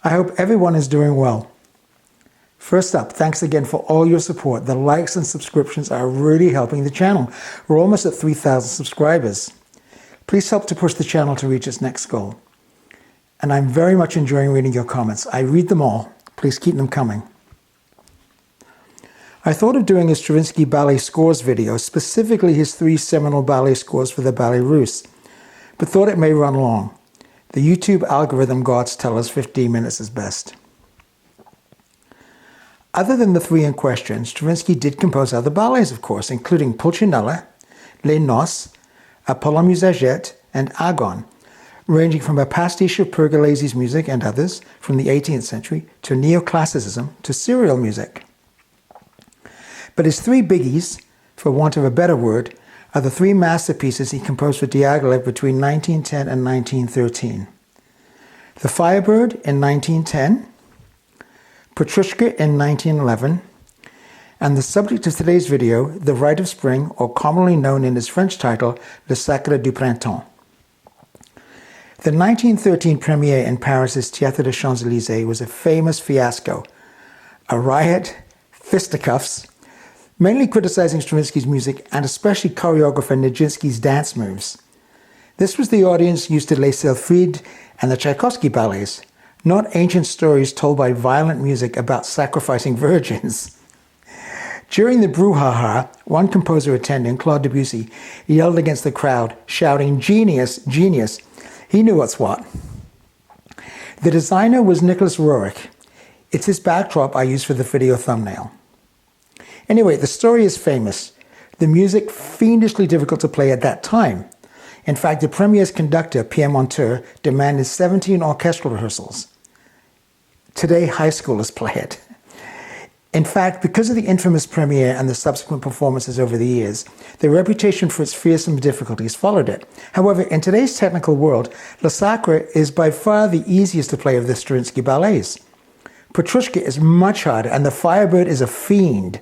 I hope everyone is doing well. First up, thanks again for all your support. The likes and subscriptions are really helping the channel. We're almost at 3,000 subscribers. Please help to push the channel to reach its next goal. And I'm very much enjoying reading your comments. I read them all. Please keep them coming. I thought of doing a Stravinsky ballet scores video, specifically his 3 seminal ballet scores for the Ballet Russe, but thought it may run long. The YouTube algorithm gods tell us 15 minutes is best. Other than the 3 in question, Stravinsky did compose other ballets, of course, including Pulcinella, Les Noces, Apollo Musagette, and Agon, ranging from a pastiche of Pergolesi's music and others from the 18th century to neoclassicism to serial music. But his 3 biggies, for want of a better word, are the 3 masterpieces he composed for Diaghilev between 1910 and 1913. The Firebird in 1910, Petrushka in 1911, and the subject of today's video, The Rite of Spring, or commonly known in its French title, Le Sacre du Printemps. The 1913 premiere in Paris's Théâtre des Champs-Élysées was a famous fiasco, a riot, fisticuffs, mainly criticizing Stravinsky's music and especially choreographer Nijinsky's dance moves. This was the audience used to Les Sylphides and the Tchaikovsky ballets, not ancient stories told by violent music about sacrificing virgins. During the brouhaha, one composer attending, Claude Debussy, yelled against the crowd, shouting, "Genius, genius." He knew what's what. The designer was Nicholas Roerich. It's his backdrop I used for the video thumbnail. Anyway, the story is famous. The music fiendishly difficult to play at that time. In fact, the premiere's conductor, Pierre Monteur, demanded 17 orchestral rehearsals. Today, high schoolers play it. In fact, because of the infamous premiere and the subsequent performances over the years, the reputation for its fearsome difficulties followed it. However, in today's technical world, Le Sacre is by far the easiest to play of the Stravinsky ballets. Petrushka is much harder, and the Firebird is a fiend.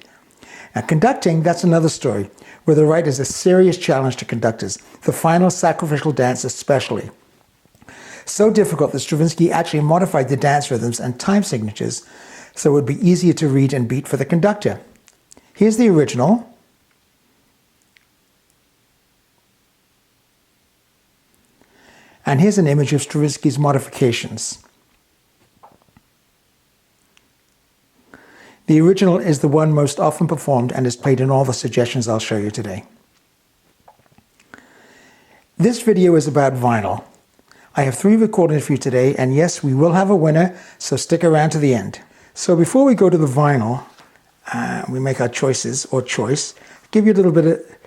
Now, conducting, that's another story, where the Rite is a serious challenge to conductors, the final sacrificial dance especially. So difficult that Stravinsky actually modified the dance rhythms and time signatures so it would be easier to read and beat for the conductor. Here's the original. And here's an image of Stravinsky's modifications. The original is the one most often performed and is played in all the suggestions I'll show you today. This video is about vinyl. I have 3 recordings for you today, and yes, we will have a winner, so stick around to the end. So before we go to the vinyl, we make our choices, or choice, I'll give you a little bit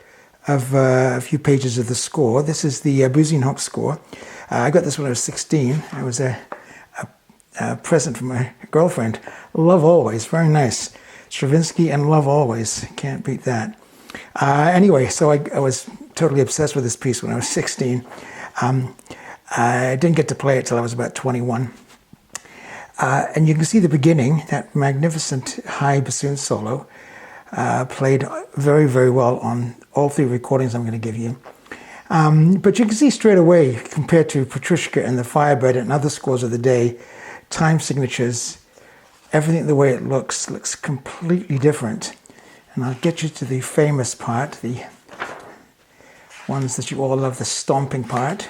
of a few pages of the score. This is the Buzinhoek score. I got this when I was 16. It was a present from my girlfriend. Love Always, very nice. Stravinsky and Love Always, can't beat that. Anyway, so I was totally obsessed with this piece when I was 16. I didn't get to play it till I was about 21. And you can see the beginning, that magnificent high bassoon solo, played very, very well on all 3 recordings I'm going to give you. But you can see straight away, compared to Petrushka and the Firebird and other scores of the day, time signatures, everything the way it looks completely different. And I'll get you to the famous part, the ones that you all love, the stomping part.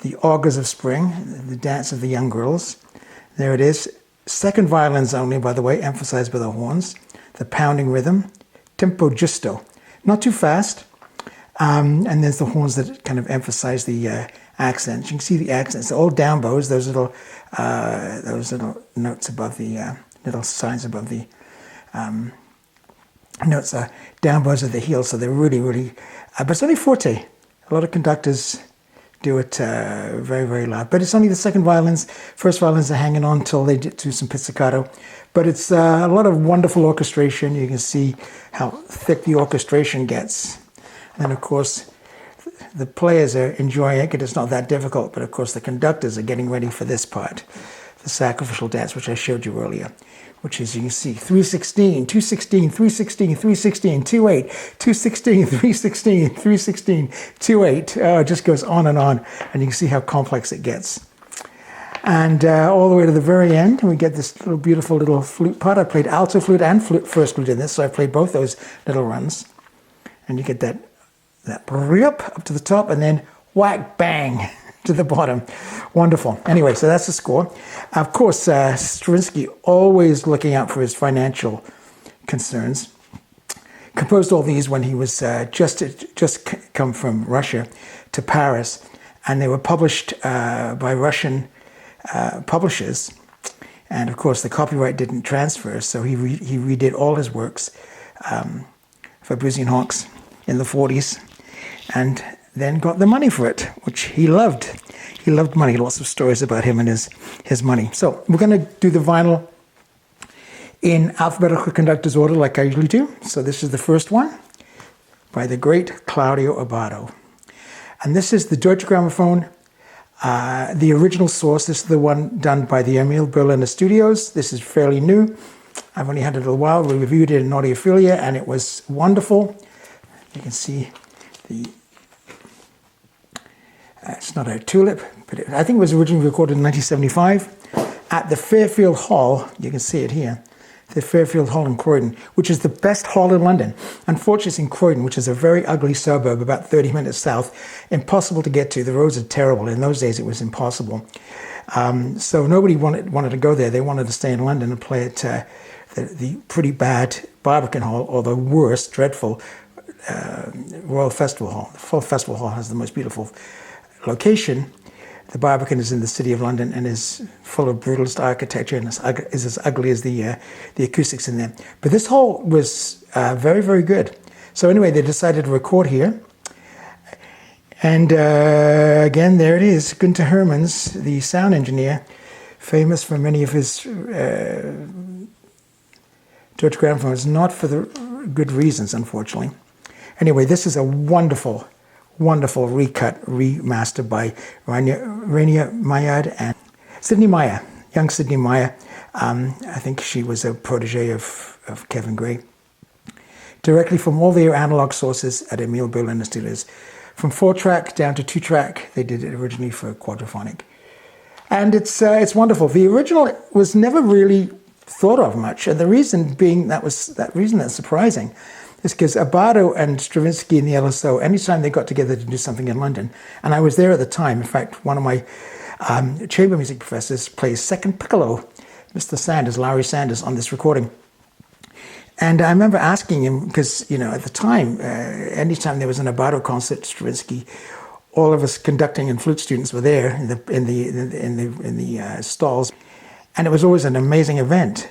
The Augurs of Spring, the dance of the young girls. There it is. 2nd violins only, by the way, emphasized by the horns. The pounding rhythm. Tempo giusto. Not too fast. And there's the horns that kind of emphasize the accents. You can see the accents. They're all down bows. Those little notes above the little signs above the notes are down bows at the heel. So they're really, really. But it's only forte. A lot of conductors do it very, very loud. But it's only the 2nd violins. 1st violins are hanging on until they do some pizzicato. But it's a lot of wonderful orchestration. You can see how thick the orchestration gets. And of course, the players are enjoying it because it's not that difficult. But of course, the conductors are getting ready for this part, the sacrificial dance, which I showed you earlier, which is, you can see, 316, 216, 316, 316, 28, 216, 316, 316, 28. It just goes on, and you can see how complex it gets. And all the way to the very end, we get this little beautiful little flute part. I played alto flute and first flute in this, so I played both those little runs. And you get that rip up to the top, and then whack, bang, to the bottom. Wonderful. Anyway, so that's the score. Of course, Stravinsky, always looking out for his financial concerns, composed all these when he was just come from Russia to Paris, and they were published by Russian publishers. And of course, the copyright didn't transfer, so he redid all his works for Brusian Hawks in the 40s, and then got the money for it, which he loved. He loved money. Lots of stories about him and his money. So we're going to do the vinyl in alphabetical conductors order like I usually do. So this is the first one by the great Claudio Abbado. And this is the Deutsche Grammophon, the original source. This is the one done by the Emil Berliner Studios. This is fairly new. I've only had it a little while. We reviewed it in Audiophile, and it was wonderful. You can see it's not a tulip, but I think it was originally recorded in 1975 at the Fairfield Hall. You can see it here. The Fairfield Hall in Croydon, which is the best hall in London. Unfortunately, it's in Croydon, which is a very ugly suburb, about 30 minutes south. Impossible to get to. The roads are terrible. In those days, it was impossible. So nobody wanted to go there. They wanted to stay in London and play at the pretty bad Barbican Hall, or the worst, dreadful Royal Festival Hall. The Royal Festival Hall has the most beautiful location. The Barbican is in the City of London and is full of brutalist architecture and is as ugly as the acoustics in there. But this hall was very, very good. So anyway, they decided to record here. And again, there it is, Günther Hermanns, the sound engineer, famous for many of his Deutsche Grammophones, not for the good reasons, unfortunately. Anyway, this is a wonderful, wonderful recut, remaster by Rainier Maillard and Sidney Meyer, young Sidney Meyer. I think she was a protege of Kevin Gray. Directly from all their analog sources at Emil Berliner Studios. From 4-track down to 2-track, they did it originally for quadraphonic. And it's wonderful. The original was never really thought of much, and the reason being that's surprising is because Abbado and Stravinsky and the LSO, anytime they got together to do something in London, and I was there at the time. In fact, one of my chamber music professors plays second piccolo, Mr. Sanders, Larry Sanders, on this recording. And I remember asking him, because, at the time, anytime there was an Abbado concert, Stravinsky, all of us conducting and flute students were there in the stalls, and it was always an amazing event.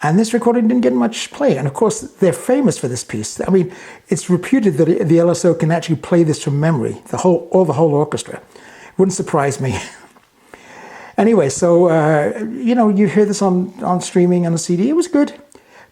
And this recording didn't get much play. And of course, they're famous for this piece. I mean, it's reputed that the LSO can actually play this from memory, the whole orchestra. Wouldn't surprise me. Anyway, so, you hear this on streaming on a CD. It was good.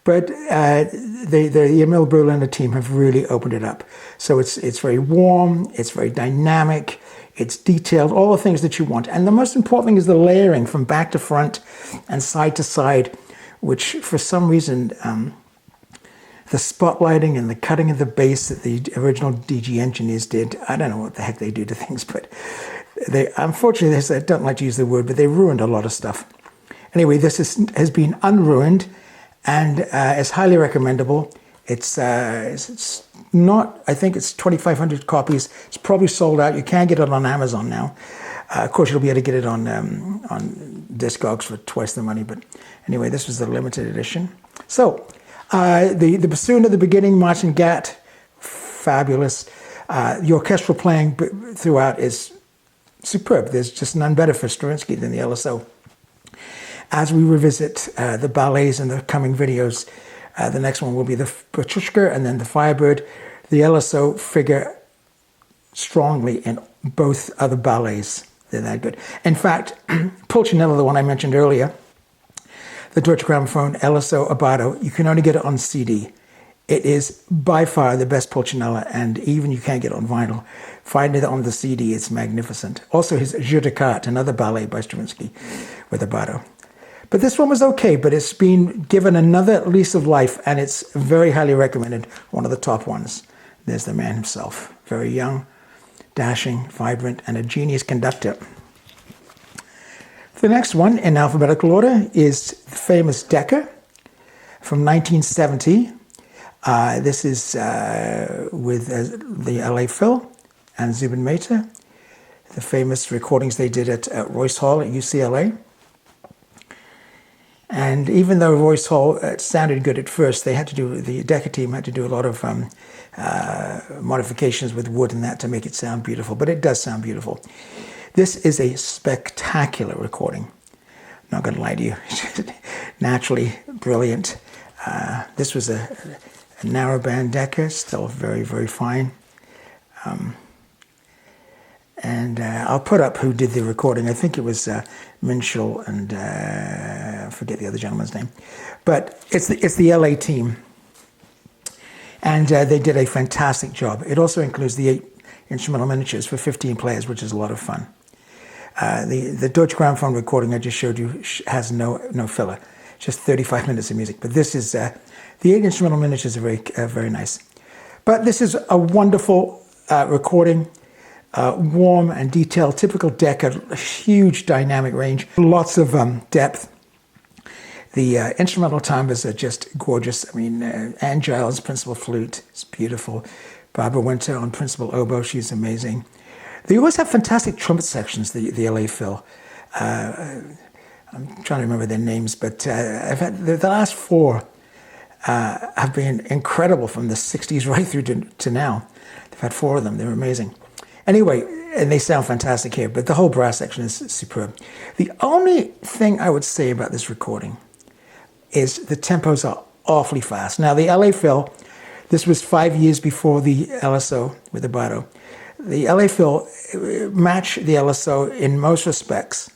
But the Emil Berliner team have really opened it up. So it's very warm, it's very dynamic, it's detailed, all the things that you want. And the most important thing is the layering from back to front and side to side, which for some reason, the spotlighting and the cutting of the bass that the original DG engineers did, I don't know what the heck they do to things, but unfortunately, I don't like to use the word, but they ruined a lot of stuff. Anyway, this has been unruined. And it's highly recommendable. It's not, I think it's 2,500 copies. It's probably sold out. You can get it on Amazon now. Of course, you'll be able to get it on Discogs for twice the money. But anyway, this was the limited edition. So the bassoon at the beginning, Martin Gatt, fabulous. The orchestral playing throughout is superb. There's just none better for Stravinsky than the LSO. As we revisit the ballets in the coming videos, the next one will be the Petrushka and then the Firebird. The LSO figure strongly in both other ballets. They're that good. In fact, Pulcinella, the one I mentioned earlier, the Deutsche Grammophon, LSO, Abbado, you can only get it on CD. It is by far the best Pulcinella, and even you can't get it on vinyl. Find it on the CD, it's magnificent. Also his Jeu de Cartes, another ballet by Stravinsky with Abbado. But this one was okay, but it's been given another lease of life, and it's very highly recommended, one of the top ones. There's the man himself, very young, dashing, vibrant, and a genius conductor. The next one in alphabetical order is the famous Decca from 1970. This is with the Audiophile and Zubin Mehta, the famous recordings they did at Royce Hall at UCLA. And even though Royce Hall sounded good at first, the Decca team had to do a lot of modifications with wood and that to make it sound beautiful, but it does sound beautiful. This is a spectacular recording. Not going to lie to you, naturally brilliant. This was a narrow band Decca, still very, very fine. And I'll put up who did the recording. I think it was Minshall and I forget the other gentleman's name. But it's the LA team. And they did a fantastic job. It also includes the 8 instrumental miniatures for 15 players, which is a lot of fun. The Deutsche Grammophon recording I just showed you has no filler, just 35 minutes of music. But this is, the 8 instrumental miniatures are very nice. But this is a wonderful recording, warm and detailed, typical Decca, a huge dynamic range, lots of depth. The instrumental timbres are just gorgeous. I mean, Ann Giles, principal flute, is beautiful. Barbara Winter on principal oboe, she's amazing. They always have fantastic trumpet sections, the Audiophile. I'm trying to remember their names, but I've had the last 4 have been incredible from the 60s right through to now. They've had 4 of them. They're amazing. Anyway, and they sound fantastic here, but the whole brass section is superb. The only thing I would say about this recording is the tempos are awfully fast. Now, the Audiophile, this was 5 years before the LSO with the Bardo. The Audiophile match the LSO in most respects.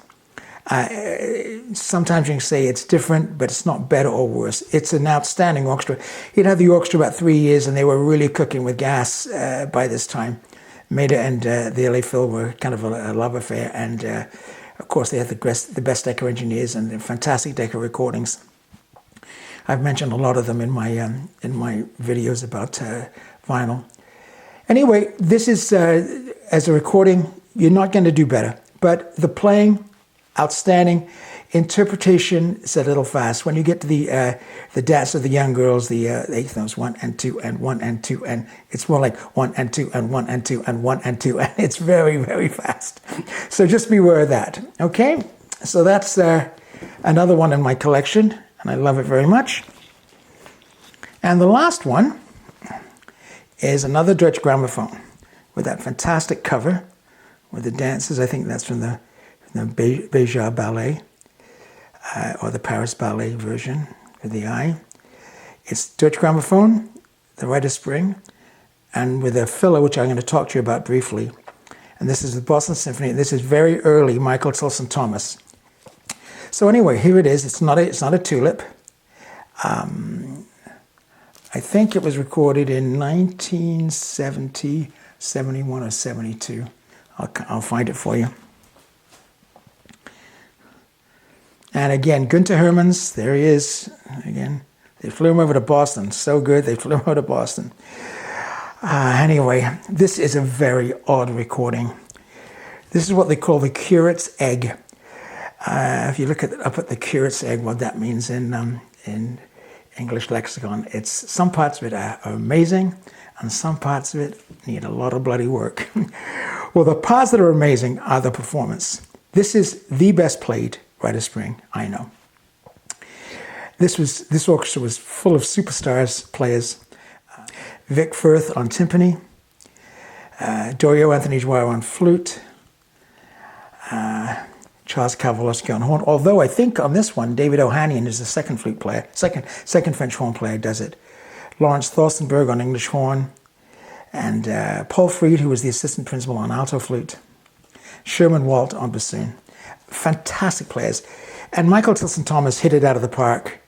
Sometimes you can say it's different, but it's not better or worse. It's an outstanding orchestra. It had the orchestra about 3 years, and they were really cooking with gas by this time. Mehta and the Audiophile were kind of a love affair, and of course they had the best Decca engineers and the fantastic Decca recordings. I've mentioned a lot of them in my videos about vinyl. Anyway, this is, as a recording, you're not going to do better. But the playing, outstanding. Interpretation is a little fast. When you get to the dance of the young girls, the eighth notes, 1 and 2 and 1 and 2, and it's more like 1 and 2 and 1 and 2 and 1 and 2, and it's very, very fast. So just beware of that, okay? So that's another one in my collection, and I love it very much. And the last one is another Deutsche Grammophon with that fantastic cover with the dances. I think that's from the Béjar Ballet or the Paris Ballet version with the eye. It's Deutsche Grammophon, the Rite Spring, and with a filler, which I'm going to talk to you about briefly. And this is the Boston Symphony. This is very early Michael Tilson Thomas. So anyway, here it is. It's not a tulip. I think it was recorded in 1970, 71 or 72. I'll find it for you. And again, Günther Hermanns, there he is. Again, they flew him over to Boston. So good, they flew him over to Boston. Anyway, this is a very odd recording. This is what they call the curate's egg. If you look up at the curate's egg, what that means in English lexicon, it's some parts of it are amazing, and some parts of it need a lot of bloody work. Well, the parts that are amazing are the performance. This is the best played Rite Spring, I know. This orchestra was full of superstars players. Vic Firth on timpani, Dorio Anthony Joao on flute, Charles Kowalski on horn. Although I think on this one, David Ohanian is the second flute player, second French horn player does it. Lawrence Thorstenberg on English horn, and Paul Fried, who was the assistant principal on alto flute. Sherman Walt on bassoon. Fantastic players. And Michael Tilson Thomas hit it out of the park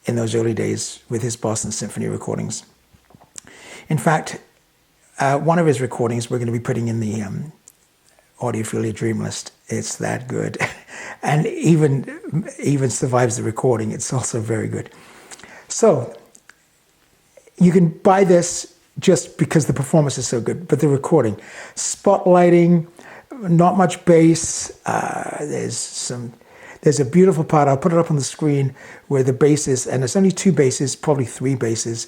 in those early days with his Boston Symphony recordings. In fact, one of his recordings we're going to be putting in the Audiophilia Dream List. It's that good. And even survives the recording. It's also very good. So, you can buy this just because the performance is so good, but the recording, spotlighting, Not much bass. There's a beautiful part, I'll put it up on the screen, where the bass is, and it's only 2 basses, probably 3 basses,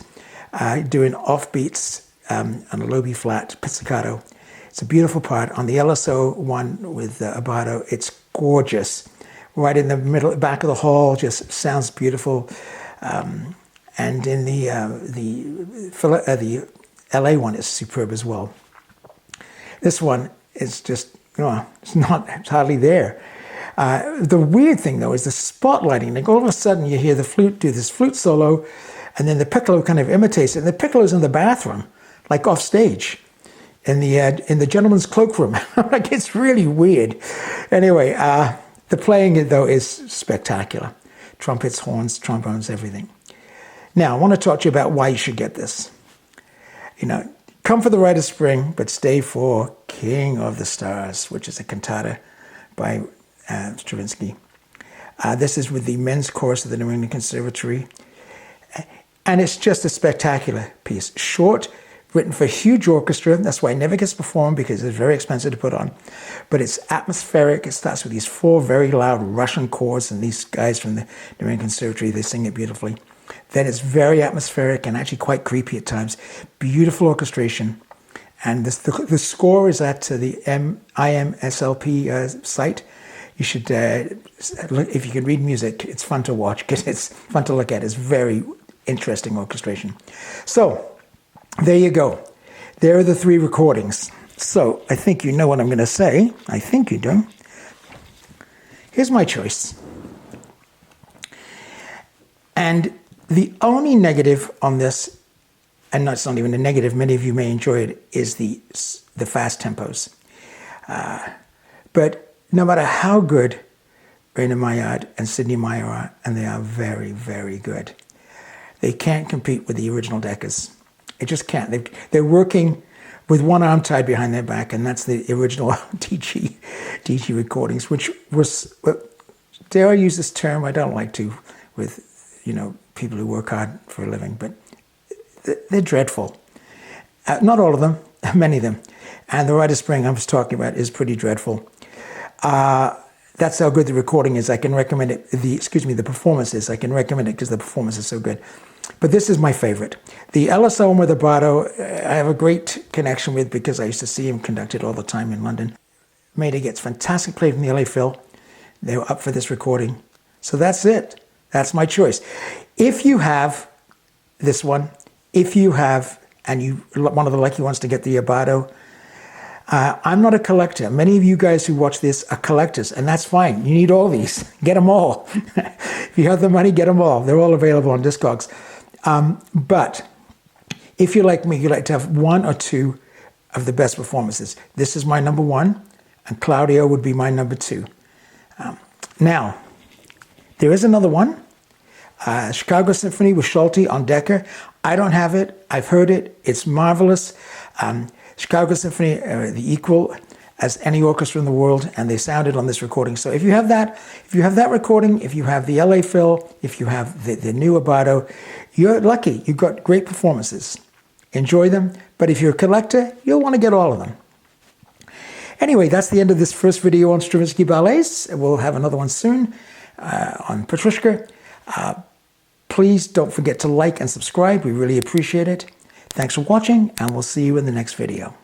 doing offbeats on a low B flat pizzicato. It's a beautiful part. On the LSO one with the Abato, it's gorgeous. Right in the middle, back of the hall, just sounds beautiful. And in the LA one is superb as well. This one is just, it's hardly there. The weird thing, though, is the spotlighting. Like all of a sudden, you hear the flute do this flute solo, and then the piccolo kind of imitates it. And the piccolo's in the bathroom, like off stage, in the gentleman's cloakroom. Like, it's really weird. Anyway, the playing, though, is spectacular. Trumpets, horns, trombones, everything. Now, I want to talk to you about why you should get this. Come for the Rite of Spring, but stay for King of the Stars, which is a cantata by Stravinsky. This is with the men's chorus of the New England Conservatory. And it's just a spectacular piece. Short, written for a huge orchestra. That's why it never gets performed, because it's very expensive to put on. But it's atmospheric. It starts with these 4 very loud Russian chords, and these guys from the New England Conservatory, they sing it beautifully. Then it's very atmospheric and actually quite creepy at times. Beautiful orchestration. And the score is at the IMSLP site. You should, if you can read music, it's fun to watch, because it's fun to look at. It's very interesting orchestration. So, there you go. There are the 3 recordings. So, I think you know what I'm going to say. I think you do. Here's my choice. And the only negative on this, and it's not even a negative, many of you may enjoy it, is the fast tempos. But no matter how good Rainer Maillard and Sidney Meyer are, and they are very, very good, they can't compete with the original Deccas. They just can't. They're working with one arm tied behind their back, and that's the original DG recordings, which was, dare I use this term? I don't like to, with people who work hard for a living, but they're dreadful. Not all of them, many of them. And the Rite of Spring I was talking about is pretty dreadful. That's how good the recording is. I can recommend it. The performance is. I can recommend it because the performance is so good. But this is my favorite. The LSO one with Abato, I have a great connection with, because I used to see him conducted all the time in London. Maida gets fantastic play from the LA Phil. They were up for this recording. So that's it. That's my choice. If you have this one, and you one of the lucky ones to get the Abato, I'm not a collector. Many of you guys who watch this are collectors, and that's fine. You need all these. Get them all. If you have the money, get them all. They're all available on Discogs. But if you're like me, you like to have 1 or 2 of the best performances. This is my number 1, and Claudio would be my number 2. Now, there is another one, Chicago Symphony with Solti on Decca. I don't have it. I've heard it. It's marvelous. Chicago Symphony are the equal as any orchestra in the world, and they sounded on this recording. So if you have that recording, if you have the LA Phil, if you have the new Abato, you're lucky. You've got great performances. Enjoy them. But if you're a collector, you'll want to get all of them. Anyway, that's the end of this first video on Stravinsky ballets. We'll have another one soon on Petrushka. Please don't forget to like and subscribe. We really appreciate it. Thanks for watching, and we'll see you in the next video.